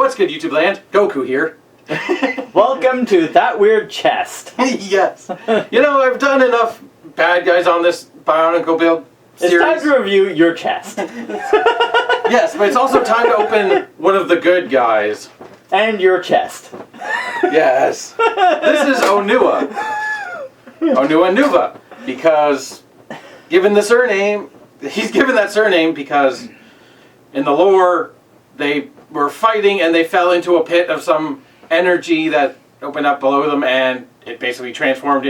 What's good, YouTube land? Goku here. Welcome to That Weird Chest. Yes. You know, I've done enough bad guys on this Bionicle build series. It's time to review your chest. Yes, but it's also time to open one of the good guys. And your chest. Yes. This is Onua. Onua nuva. Because, given the surname, he's given that surname because in the lore, they were fighting and they fell into a pit of some energy that opened up below them, and it basically transformed them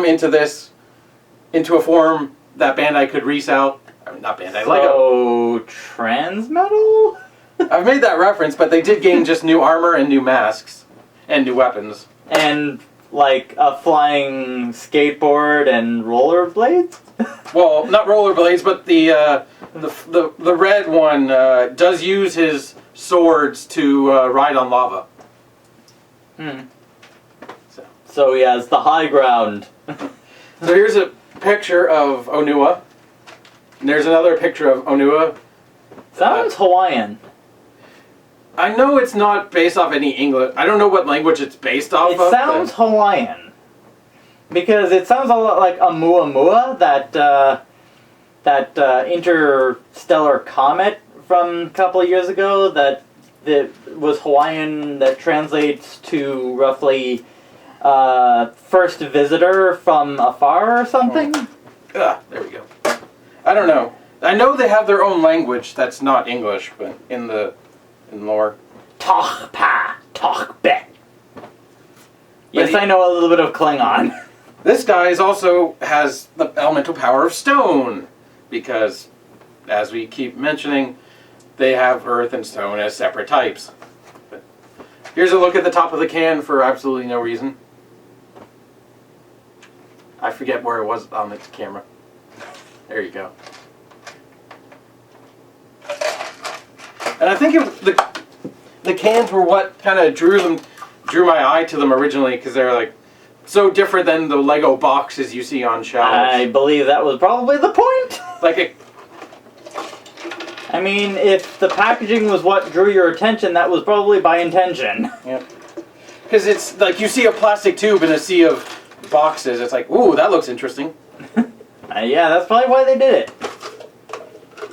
into a form that Bandai could resell. I mean, not Bandai, Lego. So, transmetal? I've made that reference, but they did gain just new armor and new masks and new weapons. And like a flying skateboard and rollerblades? Well, not rollerblades, but the red one does use his swords to ride on lava. Hmm. So he has the high ground. So here's a picture of Onua. And there's another picture of Onua. Sounds Hawaiian. I know it's not based off any English. I don't know what language it's based off of. It sounds Hawaiian. Because it sounds a lot like Oumuamua, that interstellar comet from a couple of years ago that was Hawaiian, that translates to roughly first visitor from afar or something. There we go. I don't know. I know they have their own language that's not English, but in lore. Toch pa, toch be. Yes, I know a little bit of Klingon. This guy also has the elemental power of stone, because, as we keep mentioning, they have earth and stone as separate types. But here's a look at the top of the can for absolutely no reason. I forget where it was on the camera. There you go. And I think the cans were what kind of drew my eye to them originally, because they're like so different than the Lego boxes you see on shelves. I believe that was probably the point. I mean, if the packaging was what drew your attention, that was probably by intention. Yep. Because it's like you see a plastic tube in a sea of boxes. It's like, ooh, that looks interesting. Yeah, that's probably why they did it.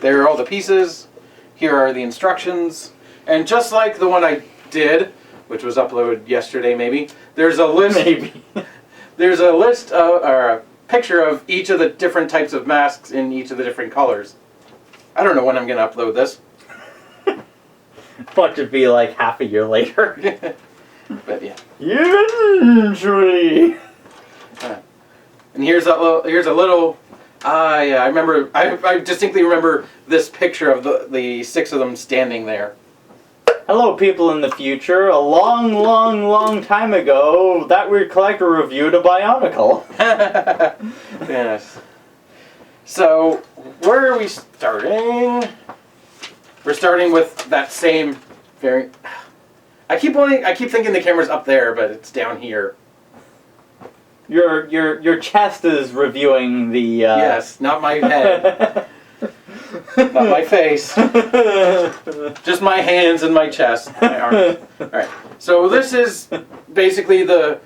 There are all the pieces. Here are the instructions. And just like the one I did, which was uploaded yesterday maybe, there's a list. Maybe. There's a list or a picture of each of the different types of masks in each of the different colors. I don't know when I'm going to upload this. Watch it be like half a year later. But yeah. Eventually. And here's a little. Yeah, I remember. I distinctly remember this picture of the six of them standing there. Hello, people in the future. A long, long, long time ago, That Weird Collector reviewed a Bionicle. Yes. So, where are we starting? We're starting with that same very. I keep thinking the camera's up there, but it's down here. Your chest is reviewing the. Yes, not my head. Not my face. Just my hands and my chest. My arms. Alright. So this is basically the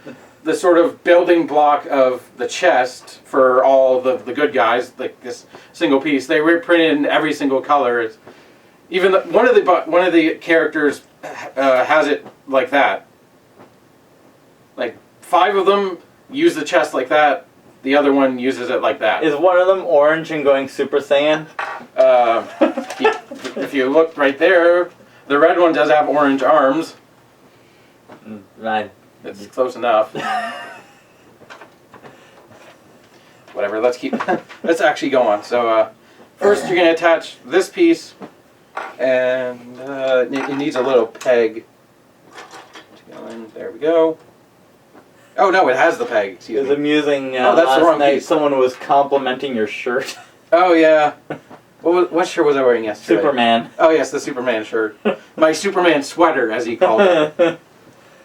sort of building block of the chest for all the good guys, like this single piece. They reprinted in every single color. It's, even one of the characters has it like that. Like 5 of them use the chest like that. The other one uses it like that. Is one of them orange and going Super Saiyan? If you look right there, the red one does have orange arms. Right. It's close enough. Whatever. Let's actually go on. So first, you're going to attach this piece, and it needs a little peg. There we go. Oh no, it has the peg. Excuse me. It was amusing. Oh, that's the wrong last night piece. someone was complimenting your shirt. Oh yeah. What shirt was I wearing yesterday? Superman. Oh yes, the Superman shirt. My Superman sweater, as he called it.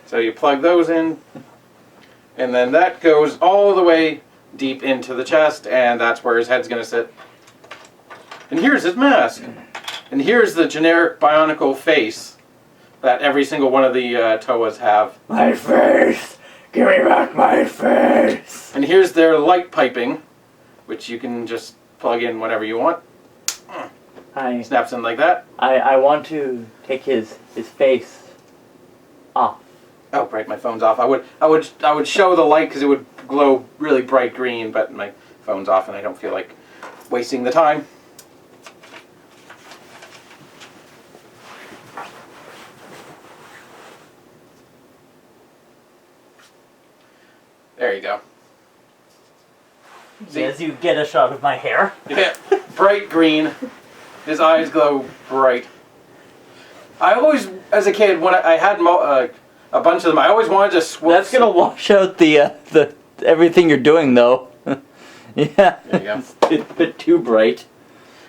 So you plug those in, and then that goes all the way deep into the chest, and that's where his head's going to sit. And here's his mask. And here's the generic Bionicle face. that every single one of the Toas have. My face! Give me back my face! And here's their light piping, which you can just plug in whenever you want. Snaps in like that. I want to take his face off. Oh, right, my phone's off. I would show the light because it would glow really bright green, but my phone's off and I don't feel like wasting the time. There you go. See? As you get a shot of my hair. Yeah, bright green. His eyes glow bright. I always, as a kid, when I had a bunch of them, I always wanted to switch. That's gonna wash out the everything you're doing, though. Yeah. There you go. It's a bit too bright.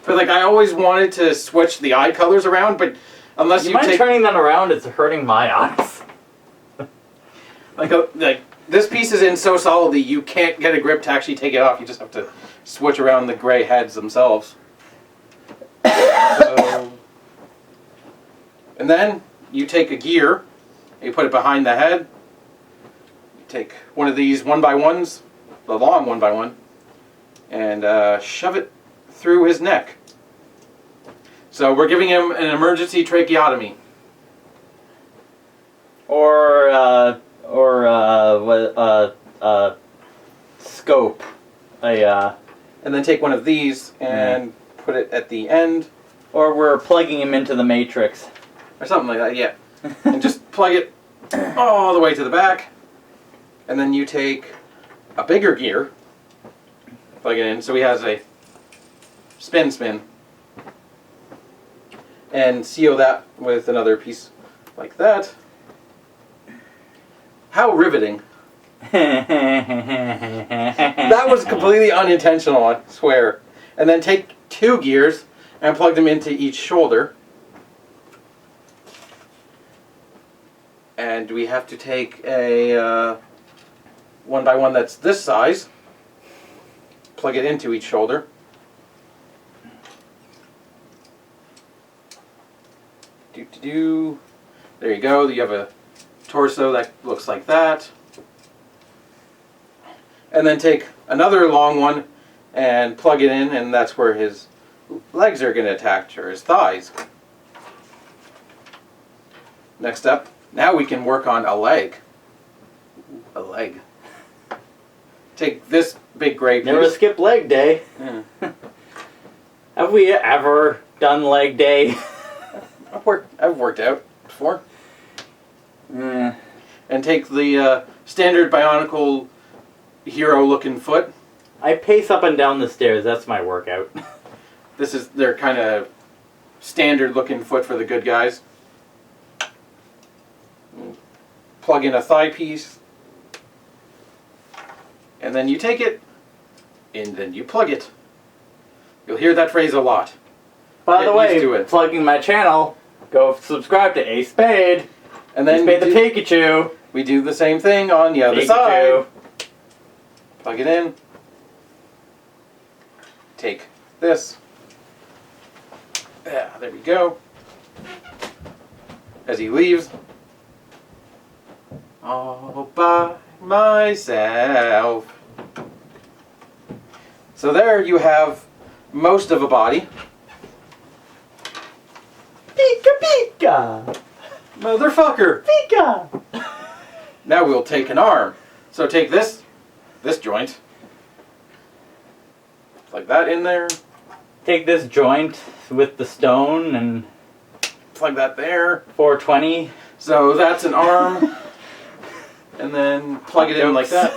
But like, I always wanted to switch the eye colors around, but unless You you mind take turning that around? It's hurting my eyes. like this piece is in so solidly, you can't get a grip to actually take it off. You just have to switch around the gray heads themselves. And then you take a gear, and you put it behind the head. You take one of these 1x1s, the long 1x1, and shove it through his neck. So we're giving him an emergency tracheotomy. Or scope. And then take one of these and put it at the end. Or we're plugging him into the matrix. Or something like that, yeah. And just plug it all the way to the back. And then you take a bigger gear, plug it in, so he has a spin, and seal that with another piece like that. How riveting. That was completely unintentional, I swear. And then take 2 gears and plug them into each shoulder. And we have to take a 1x1 that's this size, plug it into each shoulder. There you go. You have a torso that looks like that. And then take another long one and plug it in, and that's where his legs are going to attach, or his thighs. Next up, now we can work on a leg. A leg. Take this big gray piece. Never skip leg day. Yeah. Have we ever done leg day? I've worked out before. Mm. And take the standard Bionicle hero-looking foot. I pace up and down the stairs. That's my workout. This is their kind of standard-looking foot for the good guys. Plug in a thigh piece. And then you take it, and then you plug it. You'll hear that phrase a lot. By the Get used to way, it. plugging my channel, go subscribe to A Spade. And then Spade the Pikachu. we do the same thing on the other Pikachu. side. Plug it in. Take this. Yeah, there we go. As he leaves. All by myself. So there you have most of a body. Pika Pika! Motherfucker! Pika! Now we'll take an arm. So take this joint. Plug that in there. Take this joint with the stone and Plug that there. 420. So that's an arm. And then plug it in like that.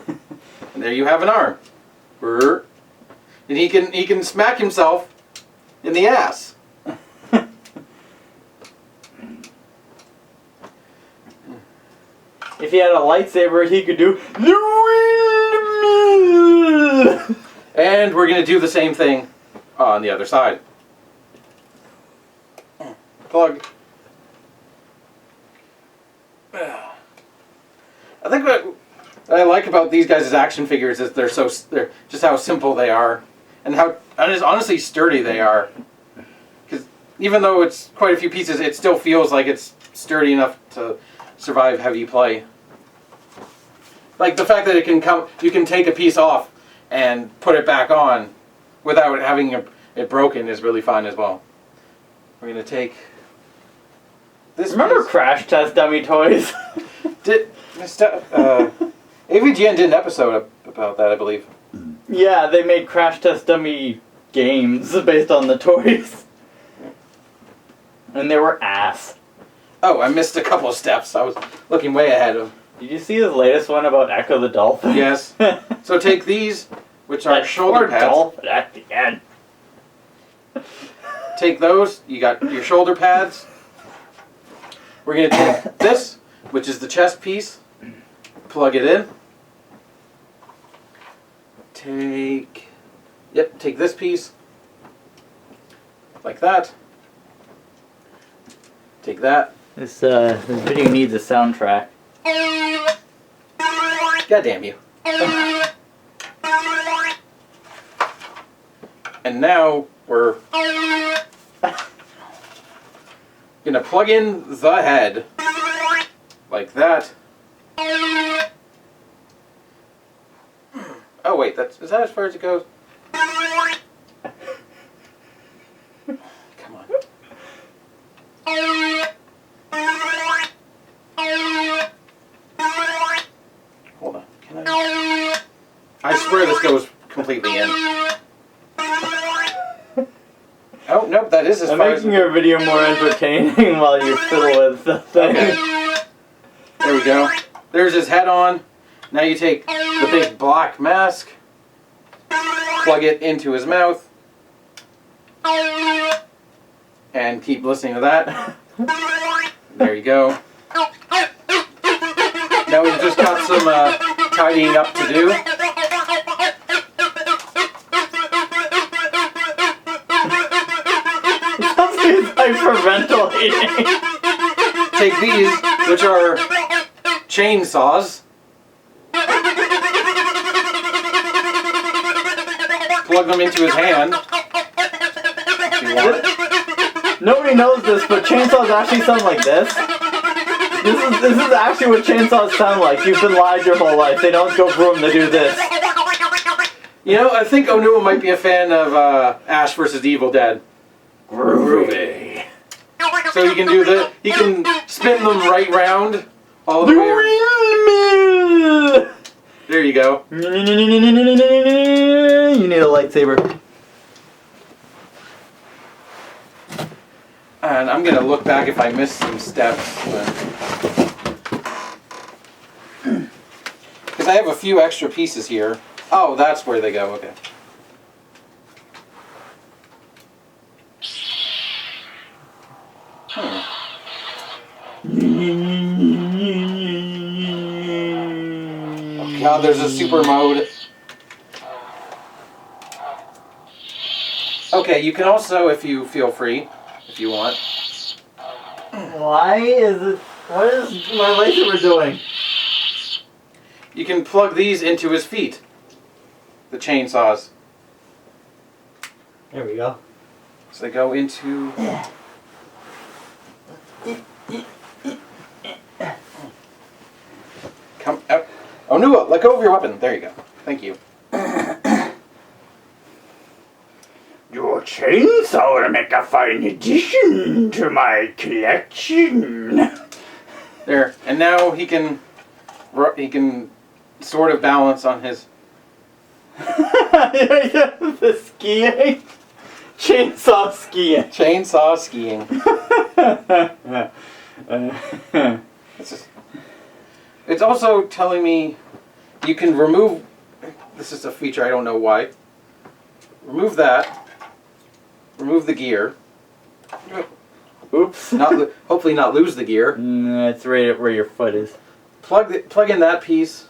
And there you have an arm. And he can smack himself in the ass. If he had a lightsaber, he could do. And we're going to do the same thing on the other side. Plug. I think what I like about these guys' action figures is they're just how simple they are, and how honestly sturdy they are. Because even though it's quite a few pieces, it still feels like it's sturdy enough to survive heavy play. Like the fact that it can come, you can take a piece off and put it back on without having it broken is really fun as well. We're gonna take this. Remember piece. Crash Test Dummy Toys? AVGN did an episode about that, I believe. Yeah, they made Crash Test Dummy games based on the toys. And they were ass. Oh, I missed a couple of steps. I was looking way ahead of. Did you see his latest one about Echo the Dolphin? Yes. So take these, which are That shoulder poor pads. dolphin at the end. Take those. You got your shoulder pads. We're going to take this, which is the chest piece. Plug it in. Take this piece. Like that. Take that. This video needs a soundtrack. God damn you. And now we're gonna plug in the head. Like that. Oh wait, is that as far as it goes? Come on. Hold on. Can I swear this goes completely in. Oh, nope, that is as I'm far as... making your video more entertaining while you fiddle with the thing. Okay. There we go. There's his head on. Now you take the big black mask, plug it into his mouth, and keep listening to that. There you go. Now we've just got some tidying up to do. He's hyperventilating. Take these, which are chainsaws. Plug them into his hand. If you want it. Nobody knows this, but chainsaws actually sound like this. This is actually what chainsaws sound like. You've been lied your whole life. They don't go vroom, they do this. You know, I think Onua might be a fan of Ash vs. Evil Dead. Groovy. So you can do the, you can spin them right round all the way around. There you go. You need a lightsaber. And I'm gonna look back if I missed some steps. Because I have a few extra pieces here. Oh, that's where they go, okay. Oh God, there's a super mode. Okay, you can also, if you feel free, if you want. Why is it... What is my lightsaber doing? You can plug these into his feet. The chainsaws. There we go. So they go into... Come out. Oh, Onua, let go of your weapon. There you go. Thank you. Your chainsaw will make a fine addition to my collection. There. And now he can sort of balance on his... The skiing? Chainsaw skiing. Chainsaw skiing. It's also telling me you can remove... This is a feature, I don't know why. Remove that. Remove the gear. Oops. Hopefully not lose the gear. That's right where your foot is. Plug in that piece.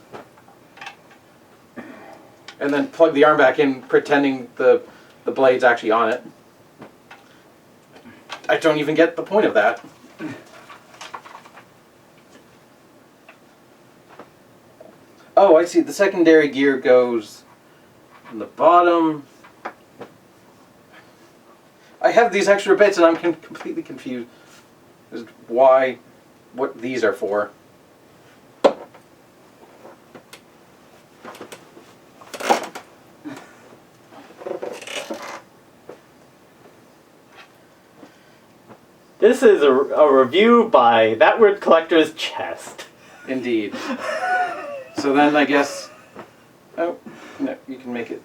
And then plug the arm back in, pretending the blade's actually on it. I don't even get the point of that. Oh, I see. The secondary gear goes on the bottom. I have these extra bits and I'm completely confused as to why, what these are for. This is a review by That Word Collector's Chest. Indeed. So then I guess... Oh, no, you can make it.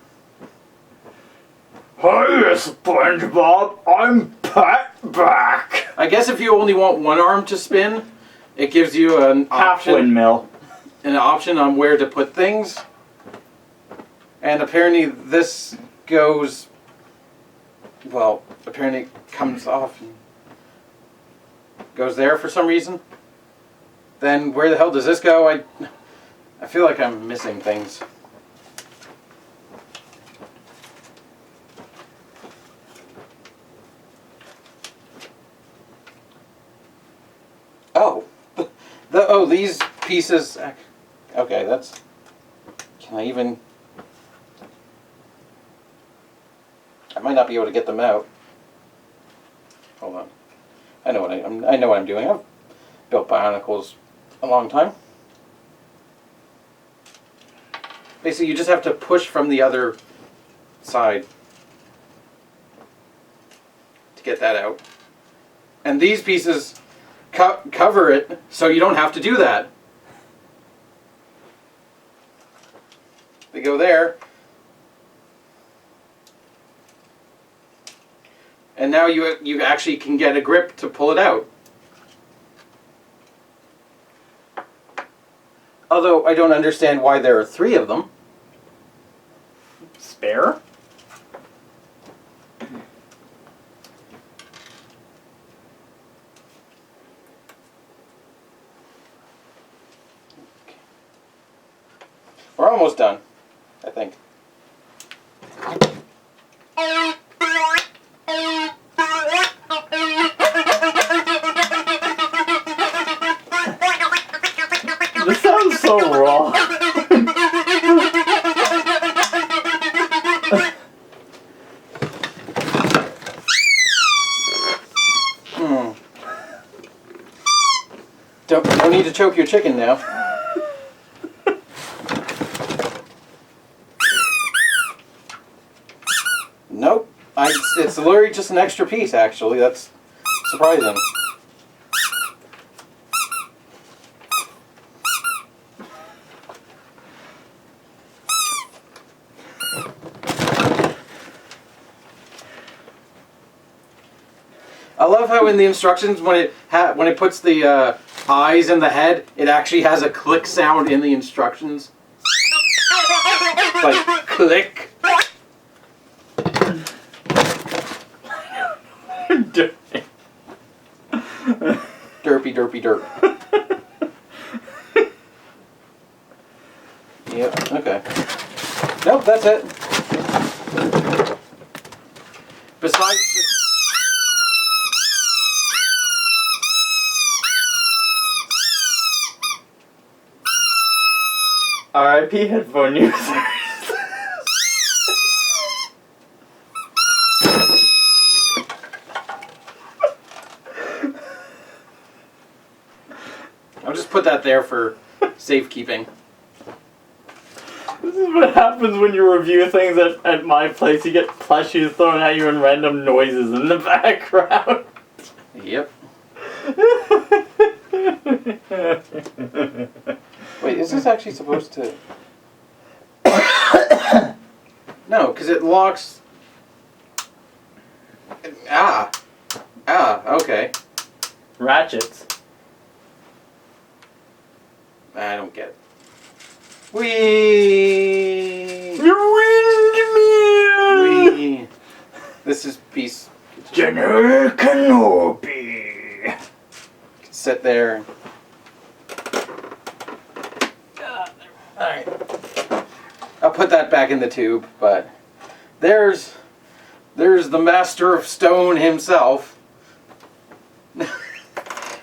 Hey, SpongeBob, I'm Pat back. I guess if you only want one arm to spin, it gives you an Half windmill. an option on where to put things. And apparently this goes... Well, apparently it comes off and goes there for some reason. Then where the hell does this go? I feel like I'm missing things. Oh, these pieces. Okay, that's. Can I even? I might not be able to get them out. Hold on. I know what I'm doing. I've built Bionicles a long time. Basically, you just have to push from the other side to get that out. And these pieces cover it, so you don't have to do that. They go there. And now you actually can get a grip to pull it out. Although I don't understand why there are 3 of them. Spare? We're almost done, I think. This sounds so raw. Don't need to choke your chicken now. Nope. It's literally just an extra piece, actually. That's surprising. I love how in the instructions, when it puts the eyes in the head, it actually has a click sound in the instructions. Like, click. Derpy, derpy, derp. Yep, okay. Nope, that's it. Besides just... RIP headphone users. I'll just put that there for safekeeping. This is what happens when you review things at my place. You get plushies thrown at you and random noises in the background. Yep. Wait, is this actually supposed to... No, because it locks... Ah, okay. Ratchets. I don't get it. Whee! Whee! This is piece... General Kenobi. Sit there. Alright. I'll put that back in the tube, but there's the master of stone himself.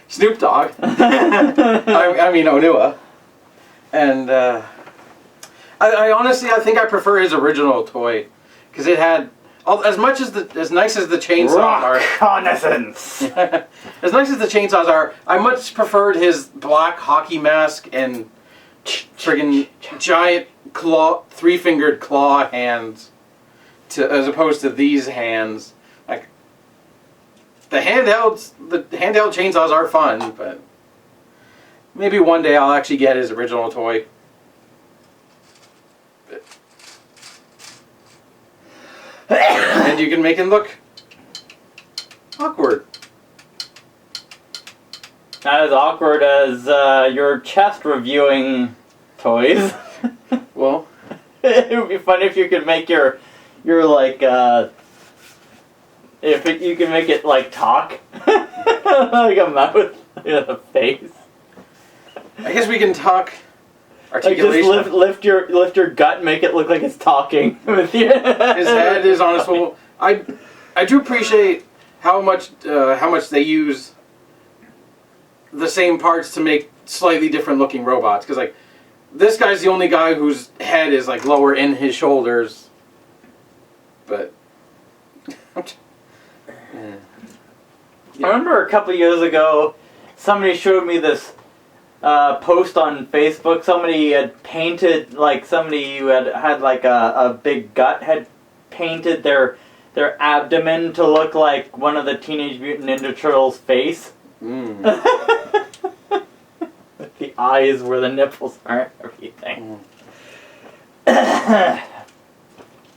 Snoop Dogg. I mean Onua. And I honestly, I think I prefer his original toy. Because it had as much as nice as the chainsaws are, Reconnaissance. as nice as the chainsaws are, I much preferred his black hockey mask and friggin' giant three-fingered claw hands as opposed to these hands. Like the handheld chainsaws are fun, but maybe one day I'll actually get his original toy. And you can make him look awkward. Not as awkward as your chest reviewing toys. Well, It would be fun if you could make your like you can make it like talk like a mouth in a face. I guess we can talk Like articulation. just lift your gut, make it look like it's talking with you. His head is on a swivel. I do appreciate how much they use the same parts to make slightly different looking robots. Because like this guy's the only guy whose head is like lower in his shoulders. But I remember a couple years ago, somebody showed me this post on Facebook. Somebody had painted, like somebody who had like a big gut had painted their abdomen to look like one of the Teenage Mutant Ninja Turtles' face. The eyes where the nipples are, everything.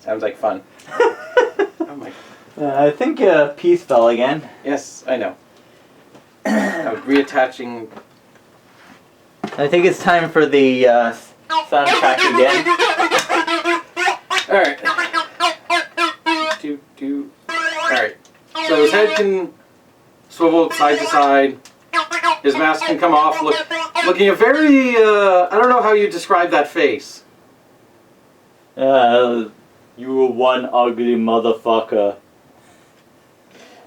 sounds like fun. Oh my. I think peace fell again. Yes, I know. I was reattaching. I think it's time for the soundtrack again. All right. All right. So his head can swivel side to side. His mask can come off, looking a very. I don't know how you describe that face. You were one ugly motherfucker.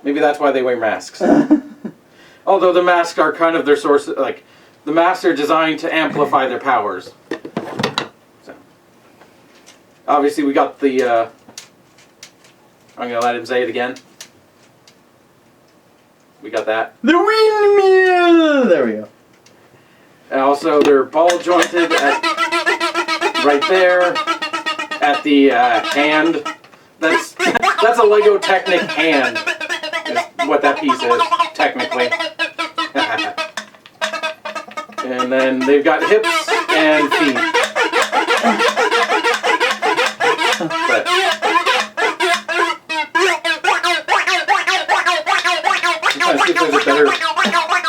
Maybe that's why they wear masks. Although the masks are kind of their source, like the masks are designed to amplify their powers. So, obviously, we got the. I'm gonna let him say it again. We got that. The windmill! There we go. And also, they're ball jointed right there at the hand. That's a Lego Technic hand. Is what that piece is technically. And then they've got hips and feet. But, I'm trying to see if there's a better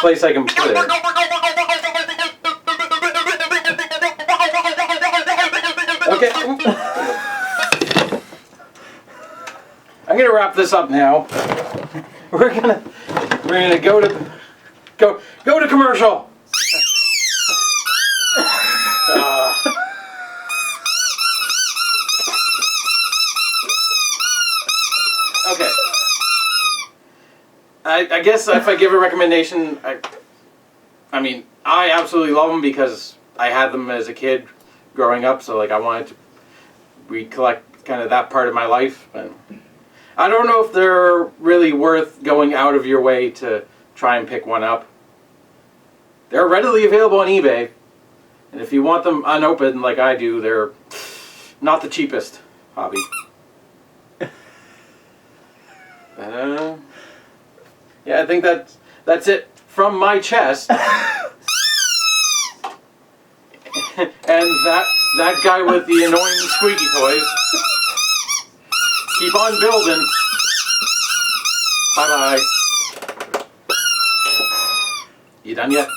place I can put it. Okay. I'm gonna wrap this up now. We're gonna go to commercial. Okay. I guess if I give a recommendation, I mean, I absolutely love them because I had them as a kid growing up, so like I wanted to recollect kind of that part of my life. But I don't know if they're really worth going out of your way to try and pick one up. They're readily available on eBay, and if you want them unopened like I do, they're not the cheapest hobby. Yeah, I think that's it from my chest. And that guy with the annoying squeaky toys. Keep on building. Bye bye. You done yet?